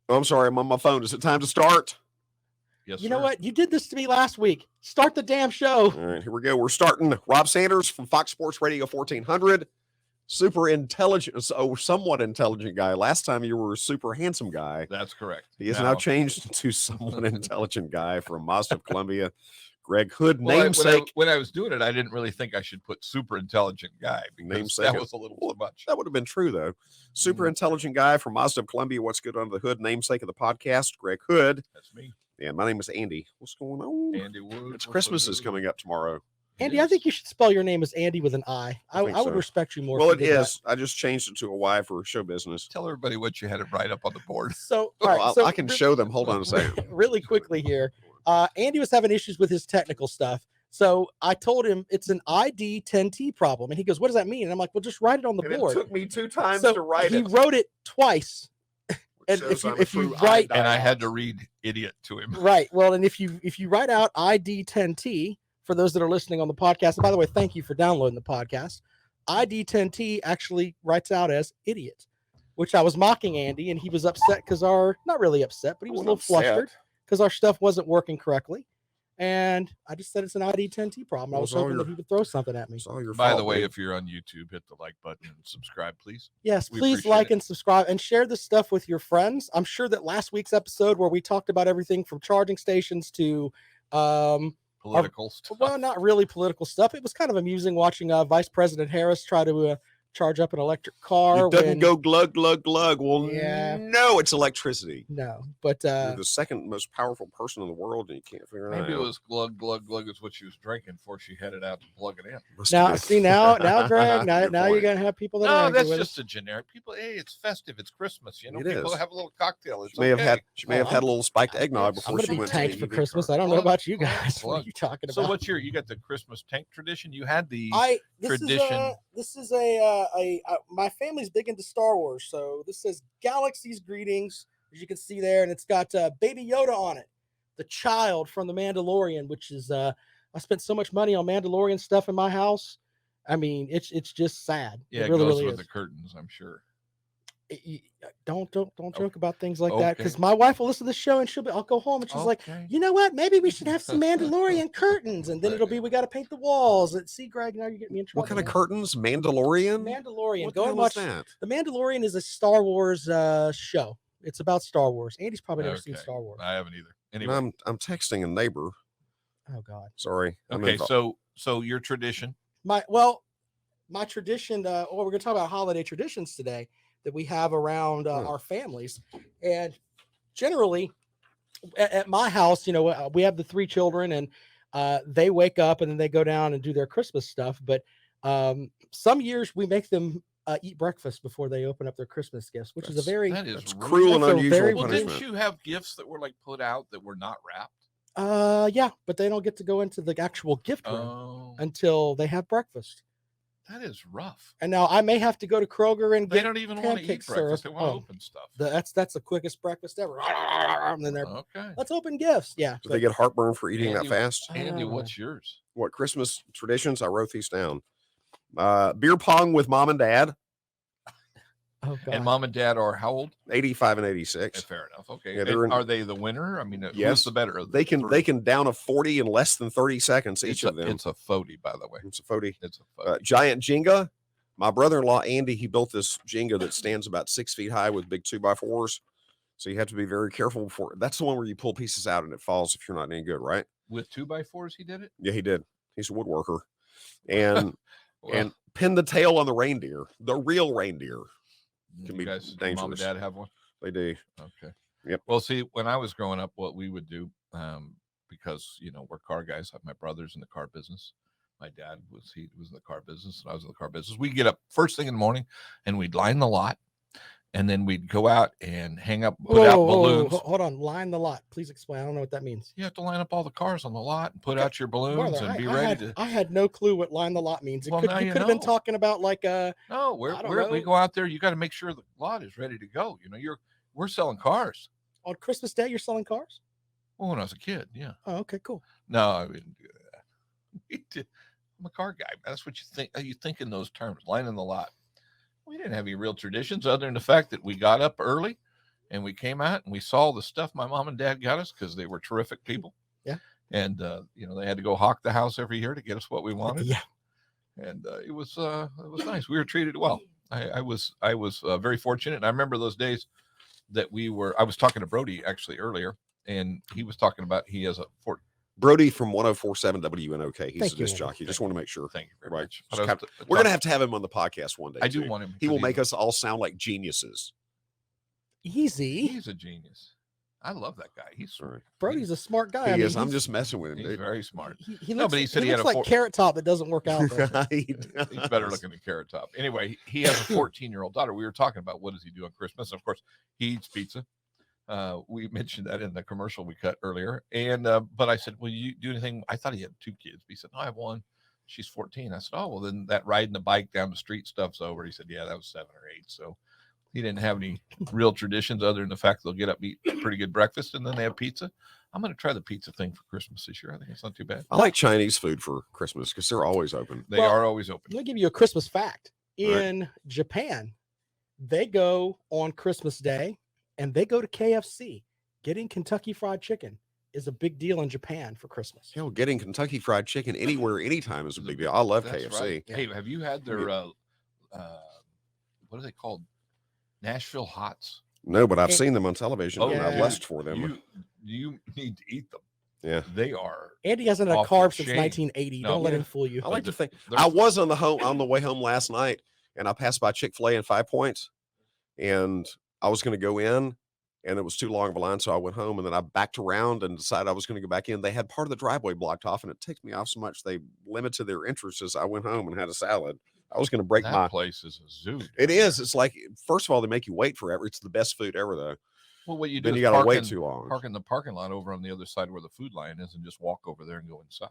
Oh, I'm sorry. I'm on my phone. Is it time to start? Yes, You sir. know what? You did this to me last week. Start the damn show. All right, here we go. We're starting. Rob Sanders from Fox Sports Radio 1400. Super intelligent, somewhat intelligent guy. Last time you were a super handsome guy. That's correct. He is now changed to somewhat intelligent guy from Mazda of Columbia. Greg Hood, Well, namesake. when I was doing it, I didn't really think I should put super intelligent guy because Namesake. that was a little too much. That would have been true, though. Super intelligent guy from Mazda of Columbia. What's good under the hood? Namesake of the podcast, Greg Hood. That's me. And my name is Andy. What's going on? Andy Wood. It's Christmas is coming up tomorrow. Andy, I think you should spell your name as Andy with an I. I would so. respect you more. Well, if it you did is. I just changed it to a Y for show business. Tell everybody what you had it right up on the board. that. So, all right, I can show them. Hold on a second. Really quickly here. Andy was having issues with his technical stuff. So I told him it's an ID 10T problem. And he goes, what does that mean? And I'm like, well, just write it on the board. It took me 2 times so to write he it. He wrote it twice. And shows if you true write, And I had to read idiot to him. right. Well, and if you write out ID 10T for those that are listening on the podcast, and by the way, thank you for downloading the podcast. ID 10T actually writes out as idiot, which I was mocking Andy, and he was upset because not really upset, but he was a little flustered because our stuff wasn't working correctly. And I just said it's an ID 10T problem. I was hoping that he would throw something at me. By the way, if you're on YouTube, hit the like button and subscribe, please. Yes, please like and subscribe and share this stuff with your friends. I'm sure that last week's episode where we talked about everything from charging stations to political stuff. Well, not really political stuff. It was kind of amusing watching Vice President Harris try to charge up an electric car. It doesn't go glug, glug, glug. Well, yeah. No, it's electricity. No, but you're the second most powerful person in the world, and you can't figure it out. Maybe it was glug, glug, glug is what she was drinking before she headed out to plug it in. Now, Greg, now you're going to have people that No, that's just a generic. People, hey, it's festive. It's Christmas. You know, people have a little cocktail. She may have had a little spiked eggnog before she went to tanked for Christmas. I don't know about you guys. What are you talking about? So what's you got the Christmas tank tradition? You had the tradition. This is my family's big into Star Wars, so this says Galaxy's Greetings, as you can see there, and it's got Baby Yoda on it, the child from the Mandalorian, which is I spent so much money on Mandalorian stuff in my house. I mean, it's just sad. Yeah, it really, goes really with is. the curtains, I'm sure. Don't joke about things like that, because my wife will listen to the show and I'll go home and she's like, you know what? Maybe we should have some Mandalorian curtains, and then it'll be we got to paint the walls. And see, Greg, now you're getting me in trouble. What kind of curtains? Mandalorian. Go and watch that. The Mandalorian is a Star Wars show. It's about Star Wars. Andy's probably never seen Star Wars. I haven't either. Anyway, I'm texting a neighbor. Oh God. Sorry. Okay, so your tradition. My tradition. We're going to talk about holiday traditions today that we have around our families. And generally at my house, we have the 3 children, and they wake up and then they go down and do their Christmas stuff. But some years we make them eat breakfast before they open up their Christmas gifts, which is that's cruel and unusual punishment. Well, didn't you have gifts that were like put out that were not wrapped? Yeah, but they don't get to go into the actual gift room until they have breakfast. That is rough. And now I may have to go to Kroger and they don't even want to eat breakfast. They want to open stuff. That's the quickest breakfast ever. And then they're let's open gifts. Yeah. Do they get heartburn for eating that fast? Andy, what's yours? What Christmas traditions? I wrote these down. Beer pong with mom and dad. Oh, God. And mom and dad are how old? 85 and 86. Fair enough. Okay. Yeah, are they the winner? I mean, who's the better? They can down a 40 in less than 30 seconds. Each of them. It's a 40, by the way. It's a 40. It's a 40. Giant Jenga. My brother-in-law Andy, he built this Jenga that stands about 6 feet high with big 2x4s. So you have to be very careful before. That's the one where you pull pieces out and it falls if you're not any good, right? With 2x4s, he did it. Yeah, he did. He's a woodworker, and and pin the tail on the reindeer, the real reindeer. Can be dangerous. Mom and dad have one? They do. Okay. Yep. Well, see, when I was growing up, what we would do, because we're car guys. My brother's in the car business. My dad was in the car business, and I was in the car business. We'd get up first thing in the morning, and we'd line the lot, and then we'd go out and put out balloons. Hold on, line the lot. Please explain. I don't know what that means. You have to line up all the cars on the lot and put out your balloons and be ready to. I had no clue what line the lot means. Well, you could have been talking about like No, we go out there. You got to make sure the lot is ready to go. We're selling cars. On Christmas Day, you're selling cars? Well, when I was a kid, yeah. Oh, okay, cool. No, I didn't do that. I'm a car guy. That's what you think. You think in those terms, lining the lot. We didn't have any real traditions other than the fact that we got up early And we came out and we saw the stuff my mom and dad got us because they were terrific people. Yeah. And they had to go hawk the house every year to get us what we wanted. Yeah. And it was nice. We were treated well. I was very fortunate. And I remember those days that I was talking to Brody actually earlier, and he was talking about he has a Ford. Brody from 104.7 WNOK. He's Thank a you, disc Andy. jockey. Just want to make sure. Thank you very Right. much. Just But I was we're going to have him on the podcast one day. I do too. want him. He will because make us all sound like geniuses. Easy. He's a genius. I love that guy. He's Sorry. Brody's a smart guy. He is. I'm he's- just messing with him. he's dude. very smart. He No, looks, but he said he looks had a like Carrot Top that doesn't work out. though. He's better looking than Carrot Top. Anyway, he has a 14-year-old daughter. We were talking about what does he do on Christmas. Of course, he eats pizza. We mentioned that in the commercial we cut earlier. And but I said, "Will you do anything?" I thought he had 2 kids. But he said, "No, I have 1. She's 14." I said, "Oh, well, then that riding the bike down the street stuff's over." He said, "Yeah, that was 7 or 8." So he didn't have any real traditions other than the fact they'll get up, eat a pretty good breakfast, and then they have pizza. I'm going to try the pizza thing for Christmas this year. I think it's not too bad. I like Chinese food for Christmas because they're always open. They Well, are always open. Let me give you a Christmas fact. Right. In Japan, they go on Christmas Day and they go to KFC. Getting Kentucky Fried Chicken is a big deal in Japan for Christmas. Hell, getting Kentucky Fried Chicken anywhere, anytime is a big deal. I love That's KFC. right. Yeah. Hey, have you had their what are they called? Nashville Hots. No, but I've Hey. seen them on television and I've yeah. lust for them. You need to eat them. Yeah. They are. Andy hasn't had a Off the carb since chain. 1980. No. Don't let Yeah. him fool you. I like to they're- think they're- I was on the way home last night and I passed by Chick-fil-A in 5 Points and I was going to go in and it was too long of a line. So I went home and then I backed around and decided I was going to go back in. They had part of the driveway blocked off and it ticked me off so much. They limited their entrances. I went home and had a salad. I was going to break that my, place is a zoo. it is. It's like, first of all, they make you wait forever. It's the best food ever though. Well, what you do Then is you got to park wait in- too long. Park in the parking lot over on the other side where the food line is, and just walk over there and go inside.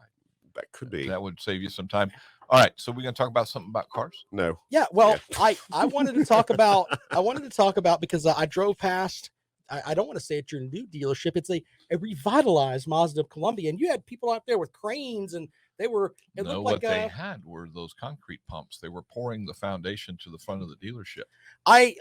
That could be. That would save you some time. All right, so we're gonna talk about something about cars. No. Yeah, well, I wanted to talk about because I drove past. I don't want to say it's your new dealership. It's a revitalized Mazda of Columbia, and you had people out there with cranes, and they were. It No, looked what like they had were those concrete pumps. They were pouring the foundation to the front of the dealership. I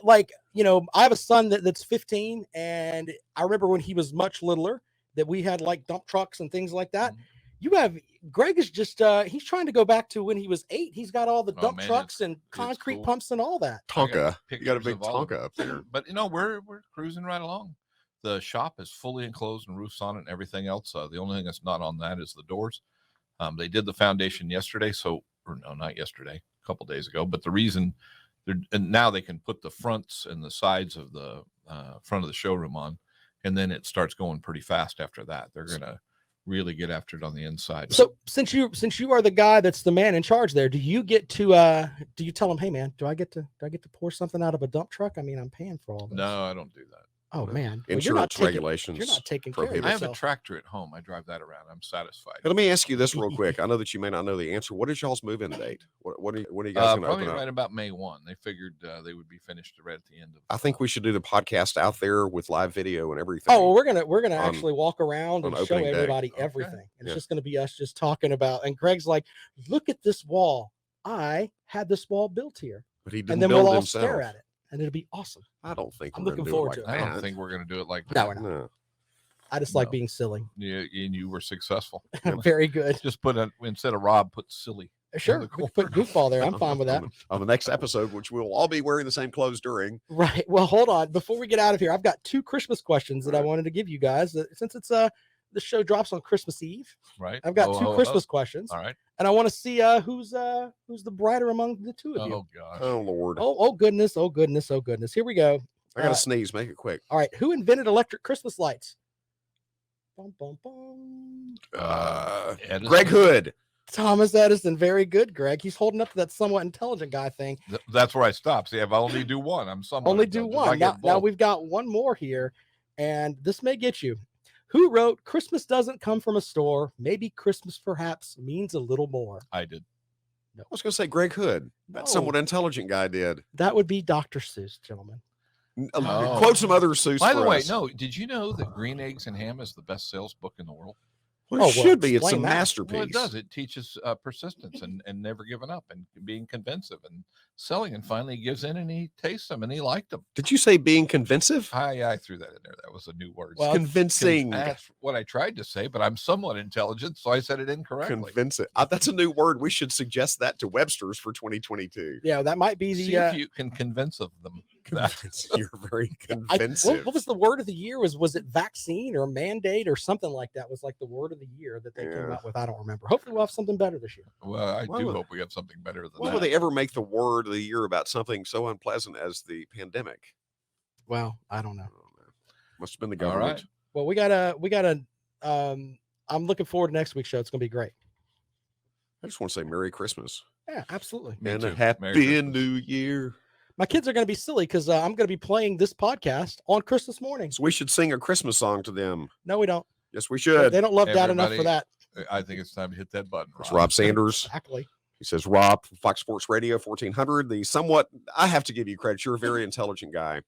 have a son that's 15, and I remember when he was much littler that we had like dump trucks and things like that. Mhm. You have Greg is just he's trying to go back to when he was 8. He's got all the Oh, dump man, trucks and concrete cool. pumps and all that. I got Tonka. You got a pictures big of all of Tonka up there. But we're cruising right along. The shop is fully enclosed and roofs on it and everything else. The only thing that's not on that is the doors. They did the foundation yesterday, or no, not yesterday, a couple days ago. But the reason and now they can put the fronts and the sides of the front of the showroom on, and then it starts going pretty fast after that. They're gonna really get after it on the inside. So since you are the guy that's the man in charge there, do you get to do you tell him, hey man, do I get to pour something out of a dump truck? I mean, I'm paying for all this. No, I don't do that. Oh No. man. Well, you're not Insurance taking- regulations. You're not taking care of prohibit. I have a yourself. tractor at home. I drive that around. I'm satisfied. Hey, let me ask you this real quick. I know that you may not know the answer. What is y'all's move-in date? What are you guys going to Probably open up? right about May 1. They figured they would be finished right at the end of. I think we should do the podcast out there with live video and everything. Oh, well, we're gonna on- actually walk around on and show opening day. everybody Okay. everything. And Yeah. It's just gonna be us just talking about. And Greg's like, look at this wall. I had this wall built here, but he and didn't then build we'll all himself. stare at it, and it'll be awesome. I don't think I'm we're gonna looking do forward it to like I don't that. think we're going to do it like No, that. we're not. No. I just like No. being silly. You were successful. Very good. Just put instead of Rob, put silly. Sure, the we can put goofball there. I'm fine with that. On the next episode, which we'll all be wearing the same clothes during. Right. Well, hold on. Before we get out of here, I've got 2 Christmas questions that I Right. wanted to give you guys. Since it's the show drops on Christmas Eve, Right. I've got 2 Oh, Christmas questions, All right. and I want to see who's the brighter among the 2 of you. Oh gosh. Oh Lord, Oh goodness, oh goodness, oh goodness. Here we go. I gotta uh, sneeze. Make it quick. All right, who invented electric Christmas lights? Bum, bum, bum. Edison. Greg Hood. Thomas Edison. Very good, Greg. He's holding up to that somewhat intelligent guy thing. That's where I stop. See, if I only do one, I'm somewhat Only do intelligent. If I one. get Now both- we've got one more here, and this may get you. Who wrote "Christmas doesn't come from a store"? Maybe Christmas perhaps means a little more. I did. I was gonna say Greg Hood. That No. somewhat intelligent guy did. That would be Dr. Seuss, gentlemen. Oh. Quote some other Seuss. By the for way, us. no. Did you know that Green Eggs and Ham is the best sales book in the world? Well, Oh, it well, should be. It's a explain that. masterpiece. Well, it does. It teaches persistence and never giving up and being convincing and selling. And finally, he gives in and he tastes them and he liked them. Did you say being convincing? I threw that in there. That was a new word. Well, Convincing. That's what I tried to say, but I'm somewhat intelligent, so I said it incorrectly. Convincing. That's a new word. We should suggest that to Webster's for 2022. Yeah, that might be See the. if you can convince of them. You're very I- convincing. what was the word of the year? Was it vaccine or mandate or something like that? Was like the word of the year that they came Yeah. out with. I don't remember. Hopefully, we'll have something better this year. Well, I Why do would- hope we have something better than Why that. would they ever make the word of the year about something so unpleasant as the pandemic? Well, I don't know. Oh, man. Must have been the All government. right. Well, we gotta. I'm looking forward to next week's show. It's gonna be great. I just want to say Merry Christmas Yeah, absolutely. Me and too. a Happy Merry Christmas. New Year. My kids are gonna be silly because I'm gonna be playing this podcast on Christmas morning. So we should sing a Christmas song to them. No, we don't. Yes, we They should. don't love Dad enough for Everybody- that. I think it's time to hit that button. It's Rob. Rob Sanders. Exactly. He says, Rob, from Fox Sports Radio, 1400. The somewhat, I have to give you credit. You're a very intelligent guy.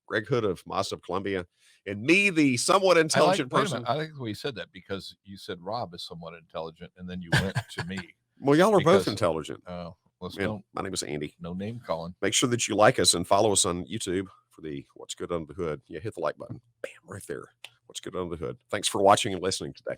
Greg Hood of Mazda of Columbia. And me, the somewhat intelligent wait a person. minute, I like the way you said that because you said Rob is somewhat intelligent, and then you went to me. Well, y'all are both because- intelligent. Let's And don't my name is Andy. no name calling. Make sure that you like us and follow us on YouTube for the What's Good Under the Hood. Yeah, hit the like button. Bam, right there. What's Good Under the Hood. Thanks for watching and listening today.